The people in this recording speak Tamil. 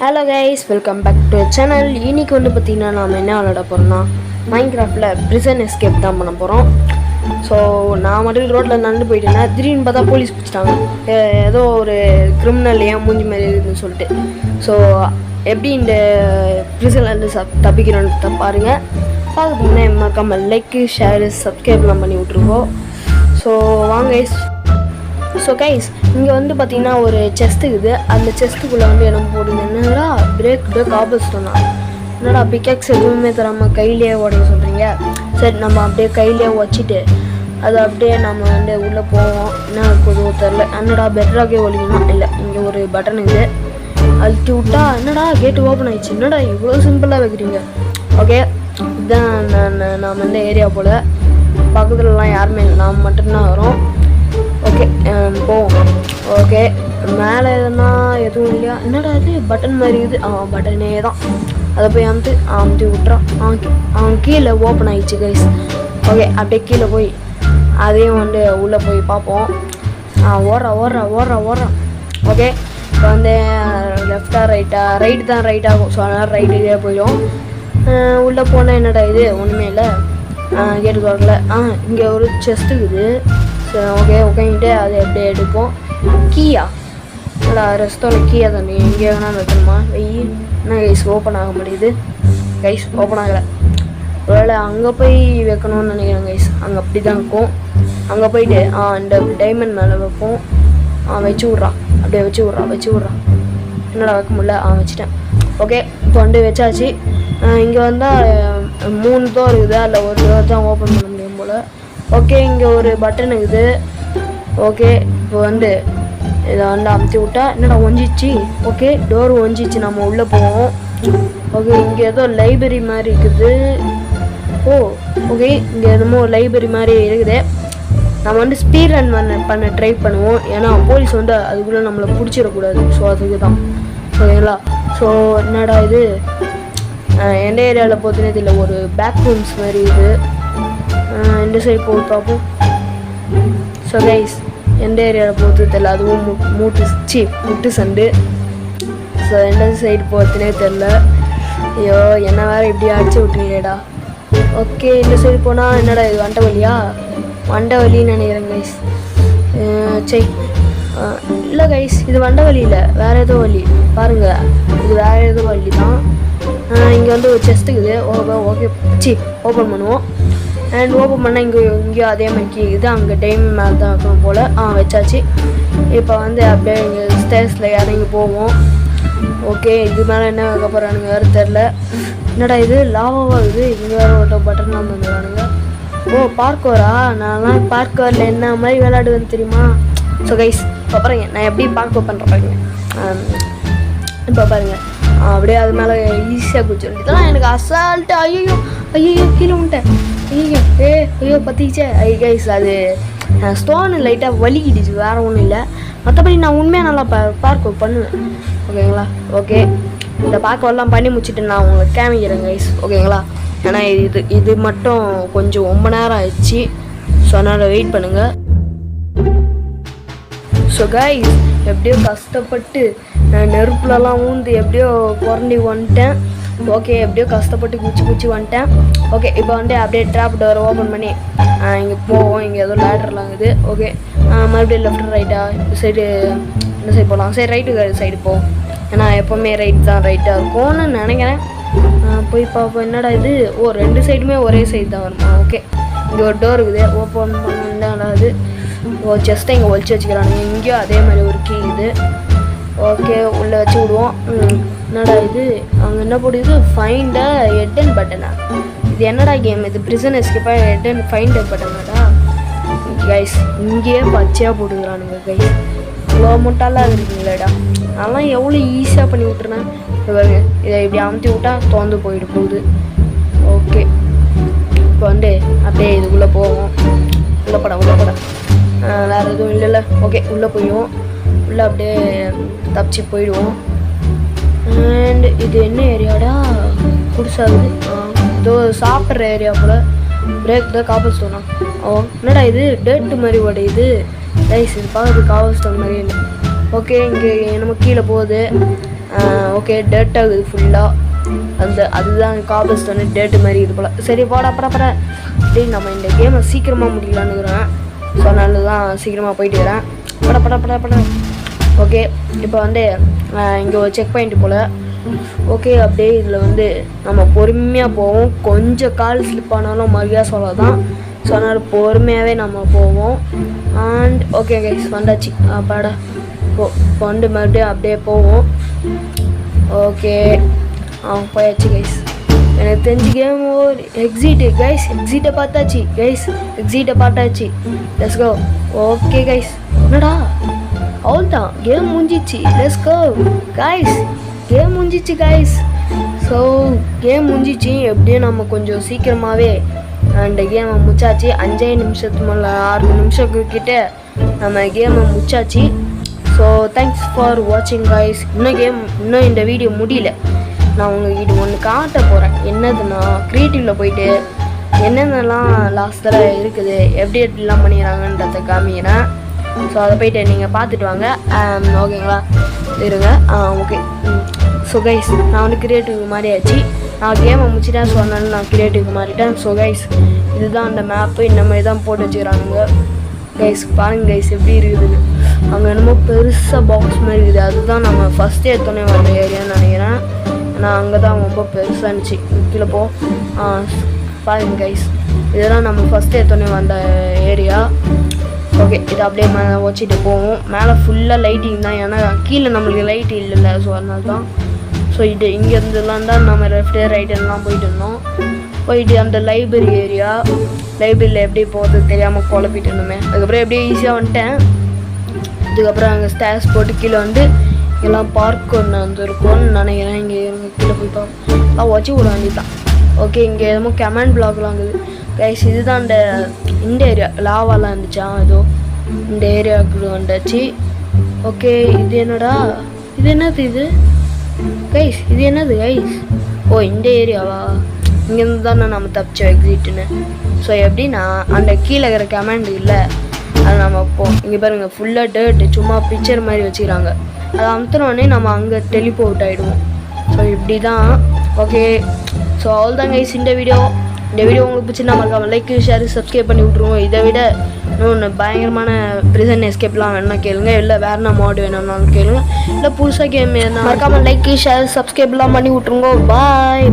Hello guys, welcome back to channel. இன்னைக்கு பார்த்தீங்கன்னா நாம் என்ன விளையாட போகிறோம்னா மைன்கிராஃப்டில் பிரிசன் எஸ்கேப் தான் பண்ண போகிறோம். ஸோ நான் மட்டும் ரோட்டில் நடந்து போயிட்டேன்னா திடீர்னு பார்த்தா போலீஸ் பிடிச்சிட்டாங்க. ஏதோ ஒரு கிரிமினல் ஏன் மூஞ்சி மாதிரி இருக்குதுன்னு சொல்லிட்டு. ஸோ எப்படி இந்த பிரிசன்லேருந்து தப்பிக்கிறோன்னு பாருங்கள். பார்க்குறதுக்குன்னா மறக்காமல் லைக், ஷேர், சப்ஸ்கிரைப்லாம் பண்ணி விட்ருக்கோம். ஸோ வாங்க கைஸ். ஸோ கைஸ், இங்கே பார்த்தீங்கன்னா ஒரு செஸ்ட் இருக்குது. அந்த செஸ்ட்டுக்குள்ளே என்ன போடுது, என்னடா பிரேக் ஆப்போசிட்டோன்னா என்னடா பிக்கெக்ஸ் எதுவுமே தராமல் கையிலேயே உடைய சொல்கிறீங்க. சரி, நம்ம அப்படியே கையிலேயே வச்சுட்டு அதை அப்படியே நம்ம உள்ளே போவோம். என்ன இருக்குதோ தெரில. என்னடா பெட்டராகவே ஒழிக்கணும். இல்லை, இங்கே ஒரு பட்டன் இருக்குது, அழுத்தி விட்டா என்னடா கேட்டு ஓப்பன் ஆயிடுச்சு. என்னடா இவ்வளோ சிம்பிளாக வைக்கிறீங்க. ஓகே, இதுதான் நாம் ஏரியா போல். பக்கத்துலலாம் யாருமே இல்லை, நாம் மட்டும்தான் வரோம். ஓகே, போவோம். ஓகே, மேலே எதுனா எதுவும் இல்லையா. என்னடா இது பட்டன் மாதிரி இருக்குது. பட்டனே தான். அதை போய் அமுத்தி விட்றான். அவன் கீழே ஓப்பன் ஆகிடுச்சு கைஸ். ஓகே, அப்படியே கீழே போய் அதையும் உள்ளே போய் பார்ப்போம். ஓடுறான். ஓகே, இப்போ லெஃப்டா ரைட்டு தான் ரைட் ஆகும். ஸோ அதனால் ரைட்டுக்கே போயிடும். உள்ளே போனால் என்னடா இது ஒன்றுமே இல்லை. கேட்டு வரல. இங்கே ஒரு செஸ்ட் இருக்குது. சரி, ஓகே உட்காந்துட்டு அதை அப்படியே எடுப்போம். கீயா இல்லை ரெஸ்டோரில் கீயா தானே எங்கே வேணாலும் வைக்கணுமா? வெயில் என்ன கைஸ் ஓப்பன் ஆக முடியுது. கைஸ் ஓப்பன் ஆகலை. ஒருவேளை அங்கே போய் வைக்கணும்னு நினைக்கிறேன் கைஸ். அங்கே அப்படி தான் இருக்கும். அங்கே போயிட்டு இந்த டைமண்ட் மேலே வைப்போம். வச்சு விட்றான். அப்படியே வச்சு விட்றான். என்னடா வைக்க முடியல. வச்சுட்டேன். ஓகே, இப்போ வச்சாச்சு. இங்கே வந்தால் 3 டோர் இருக்குது. அதில் ஒரு டோர் தான் ஓப்பன் பண்ண முடியும் போல். ஓகே, இங்கே ஒரு பட்டன் இருக்குது. ஓகே, இப்போ இதை அமுத்தி விட்டா என்னடா ஒஞ்சிச்சு. Okay, door ஒஞ்சிச்சு. நம்ம உள்ளே போவோம். ஓகே, இங்கே ஏதோ லைப்ரரி மாதிரி இருக்குது. ஓகே, இங்கே என்னமோ லைப்ரரி மாதிரி இருக்குது. நம்ம ஸ்பீட் ரன் பண்ண ட்ரை பண்ணுவோம். ஏன்னா போலீஸ் அதுக்குள்ளே நம்மளை பிடிச்சிடக்கூடாது. ஸோ அதுக்கு தான். ஓகேங்களா? ஸோ என்னடா இது எந்த ஏரியாவில் போச்சுன்னே தெரியல. ஒரு பேக் ரூம்ஸ் மாதிரி இது. இந்த சைடு போய் பார்ப்போம். ஸோ கைஸ், எந்த ஏரியாவில் போகிறது தெரியல. அதுவும் முட்டு சண்டு. ஸோ எந்த சைடு போகிறதுனே தெரில. ஐயோ, என்ன வேறு இப்படி அடிச்சு விட்டுருக்கேடா. ஓகே, இந்த சைடு போனால் என்னடா இது வண்டை வலின்னு நினைக்கிறேன் கைஸ். சரி, இல்லை கைஸ், இது வண்டை வலி இல்லை, வேறு ஏதோ வலி. பாருங்கள், இது வேறு ஏதோ வலி தான். இங்கே ஒரு செஸ்ட் இருக்குது. ஓகே, ஓப்பன் பண்ணுவோம். அண்ட் ஓப்பன் பண்ணால் இங்கேயும் அதே மாதிரி கேட்குது. அங்கே டைம் மேலே தான் இருக்கணும் போல். வச்சாச்சு. இப்போ அப்படியே இங்கே ஸ்டேர்ஸில் இறங்கி போவோம். ஓகே, இது மேலே என்ன வைக்க போகிறானுங்க வேறு தெரில. என்னடா இது லாவாக இருக்குது. இங்கே வேறு ஒரு பட்டன்லாம் வந்துடுறானுங்க. பார்க்கோரா? நான்லாம் பார்க்கோரில் என்ன மாதிரி விளையாடுவேன்னு தெரியுமா? ஸோ கைஸ், இப்போ பாருங்க நான் எப்படி பார்க்கோ பண்ணுறேன் பாருங்க. இப்போ பாருங்கள், அப்படியே அது மேலே ஈஸியாக குச்சிடும். இதெல்லாம் எனக்கு அசால்ட்டு. ஐயோ கீழே விட்டேன். ஐயோ பற்றிச்சே. கைஸ், அது ஸ்டோனு லைட்டாக வலிக்கிடுச்சு, வேறு ஒன்றும் இல்லை. மற்றபடி நான் உண்மையாக நல்லா பார்க்க பண்ணுவேன். ஓகேங்களா? ஓகே, இந்த பார்க்கெல்லாம் பண்ணி முடிச்சுட்டு நான் உங்களுக்கு காமிக்கிறேன் கைஸ். ஓகேங்களா? ஏன்னா இது மட்டும் கொஞ்சம் ரொம்ப நேரம் ஆயிடுச்சு. ஸோ அதனால் வெயிட் பண்ணுங்கள். ஸோ கைஸ், எப்படியோ கஷ்டப்பட்டு நெருப்புலலாம் ஊந்து எப்படியோ குறண்டி வந்துட்டேன். ஓகே, எப்படியோ கஷ்டப்பட்டு குச்சி வந்துட்டேன். ஓகே, இப்போ அப்படியே ட்ராப் டோர் ஓப்பன் பண்ணி இங்கே போவோம். இங்கே ஏதோ லேடர்லாம் இருக்குது. ஓகே, மறுபடியும் லெஃப்ட் ரைட்டா இந்த சைடு போகலாம். சரி, ரைட்டு சைடு போவோம். ஏன்னா எப்போவுமே ரைட்டாக இருக்கும்னு நினைக்கிறேன். போய் பார்ப்போம். என்னடா இது? 2 சைடுமே ஒரே சைடு தான் வருமா? ஓகே, இங்கே ஒரு டோர் இருக்குது. ஓப்பன் பண்ணாது. செஸ்ட்டை இங்கே ஒழிச்சு வச்சுக்கிறானுங்க. இங்கேயும் அதே மாதிரி ஒரு கீ இது. ஓகே, உள்ளே வச்சு விடுவோம். என்னடா இது? அங்கே என்ன போடுது? ஃபைண்ட் ஹெட் அண்ட் பட்டனா? இது என்னடா கேம் இது? பிரிசன் எஸ்கேப்பாக ஹெட் அண்ட் ஃபைண்ட் பட்டனாடா கைஸ். இங்கேயே பச்சையாக போட்டுக்கிறானுங்க கைஸ். இவ்வளோ முட்டாலாம் இருக்குங்களேடா. அதெல்லாம் எவ்வளோ ஈஸியாக பண்ணி விட்டுறேன். பாருங்க, இதை இப்படி அமுத்தி விட்டா தோந்து போகுது. ஓகே, இப்போ அப்படியே இதுக்குள்ளே போவோம். உள்ளே படம் வேறு எதுவும் இல்லைல்ல. ஓகே, உள்ளே போயிடுவோம். உள்ளே அப்படியே தப்பிச்சு போயிடுவோம். அண்ட் இது என்ன ஏரியாடா? புதுசாகுது. இதோ சாப்பிட்ற ஏரியா போல். பிரேக் தான் காப்பல் ஸ்டோனா? என்னடா இது டேட்டு மாதிரி உடையுது கைஸ். இது பார்க்குறது காப்பல் ஸ்டோன் மாதிரி இல்லை. ஓகே, இங்கே நம்ம கீழே போகுது. ஓகே டேட் ஆகுது ஃபுல்லாக. அதுதான் காபஸ்டோன்னு டேட்டு மாதிரி இது போல். சரி போட அப்புறம் டே நம்ம இந்த கேமை சீக்கிரமாக முடிக்கலான்னுக்கிறேன். ஸோ அதனால தான் சீக்கிரமாக போயிட்டு வரேன். பட ஓகே இப்போ வந்து இங்கே ஒரு செக் பாயிண்ட் போல். ஓகே அப்படியே இதில் நம்ம பொறுமையாக போவோம். கொஞ்சம் கால் ஸ்லிப் ஆனாலும் மரியாதை சொல்ல தான். ஸோ அதனால் பொறுமையாகவே நம்ம போவோம். அண்ட் ஓகே கைஸ் வந்தாச்சு. பாடா இப்போ மறுபடியும் அப்படியே போவோம். ஓகே போயாச்சு கைஸ். எனக்கு தெரிஞ்சு கேம் எக்ஸிட்டை பார்த்தாச்சு. Let's go. ஓகே கைஸ் என்னடா அவ்வளோதான் கேம் முடிஞ்சிச்சு. Let's go guys. கேம் முடிஞ்சிச்சு. எப்படியும் நம்ம கொஞ்சம் சீக்கிரமாகவே அந்த கேமை முடிச்சாச்சு. 5 நிமிஷத்துக்கு மேலே 6 நிமிஷத்துக்கிட்ட நம்ம கேமை முடிச்சாச்சு. ஸோ தேங்க்ஸ் ஃபார் வாட்சிங் கைஸ். இன்னும் இந்த வீடியோ முடியல. நான் உங்ககிட்ட ஒன்று காட்ட போகிறேன். என்னதுன்னா க்ரியேட்டிவில் போயிட்டு என்னென்னலாம் லாஸ்ட்டில் இருக்குது, எப்படிலாம் பண்ணிடுறாங்கன்றத காமிக்கிறேன். ஸோ அதை போயிட்டு நீங்கள் பார்த்துட்டு வாங்க. ஓகேங்களா இருங்க. ஓகே. ஸோ கைஸ் நான் க்ரியேட்டிவ் மாதிரி ஆச்சு. நான் கேமை முடிச்சிட்டேன். ஸோ அதனால நான் க்ரியேட்டிவ் மாறிட்டேன். ஸோ கைஸ் இதுதான் அந்த மேப்பு. இந்த மாதிரி தான் போட்டு வச்சுக்கிறாங்க கைஸ். பாருங்க கைஸ் எப்படி இருக்குது. அங்கே என்னமோ பெருசாக பாக்ஸ் மாதிரி இருக்குது. அதுதான் நம்ம ஃபஸ்ட்டே எடுத்தோன்னே வந்த ஏரியான்னு நினைக்கிறேன். ஆனால் அங்கே தான் ரொம்ப பெருசாக இருந்துச்சு. கீழே போ. பாருங்க கைஸ் இதெல்லாம் நம்ம ஃபஸ்ட்டே எடுத்தோன்னே வந்த ஏரியா. ஓகே இது அப்படியே வச்சுட்டு போவோம். மேலே ஃபுல்லாக லைட்டிங் தான். ஏன்னா கீழே நம்மளுக்கு லைட் இல்லைல்ல. ஸோ அதனால தான். ஸோ இது இங்கேருந்துலாம் தான் நம்ம லெஃப்ட்டு ரைட்டெல்லாம் போயிட்டு இருந்தோம். போயிட்டு அந்த லைப்ரரி ஏரியா. லைப்ரரியில் எப்படி போகிறது தெரியாமல் குழப்பிட்டு இருந்தோமே. அதுக்கப்புறம் எப்படியே ஈஸியாக வந்துட்டேன். அதுக்கப்புறம் அங்கே ஸ்டேர்ஸ் போட்டு கீழே எல்லாம் பார்க் ஒன்று இருக்கும்னு நினைக்கிறேன். இங்கே கீழே போய் பார்ப்போம். வச்சு விட வேண்டியதான். ஓகே இங்கே எதுவும் கமெண்ட் பிளாக்லாம் இருக்குது கைஸ். இதுதான் இந்த ஏரியா. லாவாலாம் இருந்துச்சா ஏதோ இந்த ஏரியாவுக்கு வந்தாச்சு. ஓகே இது என்னது இது கைஸ்? இது என்னது கைஸ்? ஓ இந்த ஏரியாவா? இங்கேருந்து தானே நம்ம தப்பிச்சோம் எக்ஸிட்டுன்னு. ஸோ எப்படின்னா அந்த கீழே இருக்கிற கமெண்ட் இல்லை, அது நம்ம இங்கே பாருங்க ஃபுல்லாக டேர்ட்டு சும்மா பிக்சர் மாதிரி வச்சுக்கிறாங்க. அதை அமுத்தினோடனே நம்ம அங்கே டெலிபோர்ட் ஆகிடுவோம். ஸோ இப்படி தான். ஓகே ஸோ அவ்வளோதான் கைஸ் இந்த வீடியோ உங்களுக்கு பிடிச்சிருந்தா மறக்காம லைக் ஷேர் சப்ஸ்கிரைப் பண்ணி விட்ருவோம். இதை விட இன்னொன்று பயங்கரமான ப்ரிசன் எஸ்கேப்லாம் வேணும்னா கேளுங்க. இல்லை வேறு என்ன மாடு வேணும்னாலும் கேளுங்க. இல்லை புதுசாக கேம் வேணும்னா மறக்காம லைக் ஷேர் சப்ஸ்கிரைப்லாம் பண்ணி விட்ருங்க. பாய்.